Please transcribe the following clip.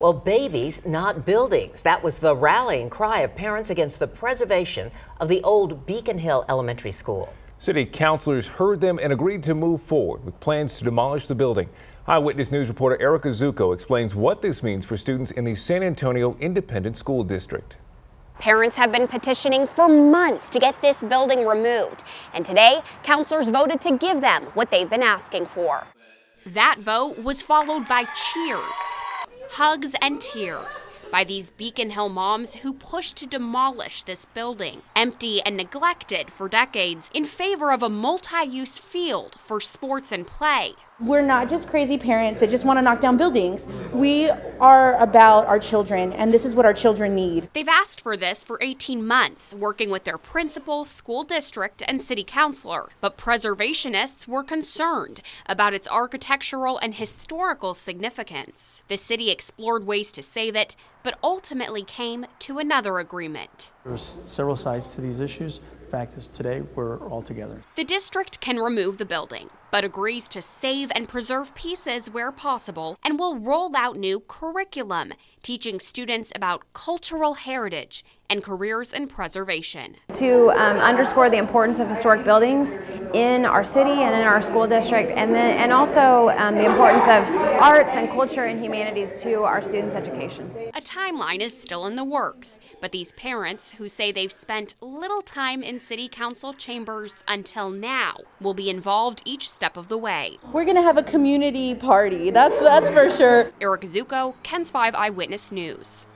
Well, babies, not buildings. That was the rallying cry of parents against the preservation of the old Beacon Hill Elementary School. City councilors heard them and agreed to move forward with plans to demolish the building. Eyewitness News reporter Erica Zuko explains what this means for students in the San Antonio Independent School District. Parents have been petitioning for months to get this building removed, and today, councilors voted to give them what they've been asking for. That vote was followed by cheers, hugs, and tears by these Beacon Hill moms who pushed to demolish this building, empty and neglected for decades, in favor of a multi-use field for sports and play. We're not just crazy parents that just want to knock down buildings. We are about our children, and this is what our children need. They've asked for this for 18 months, working with their principal, school district, and city councilor. But preservationists were concerned about its architectural and historical significance. The city explored ways to save it, but ultimately came to another agreement. There's several sides to these issues. The fact is today we're all together. The district can remove the building, but agrees to save and preserve pieces where possible and will roll out new curriculum, teaching students about cultural heritage and careers in preservation. To underscore the importance of historic buildings in our city and in our school district, and also the importance of arts and culture and humanities to our students' education. A timeline is still in the works, but these parents, who say they've spent little time in city council chambers until now, will be involved each step of the way. We're going to have a community party, that's for sure. Erica Zuko, KENS 5 Eyewitness News.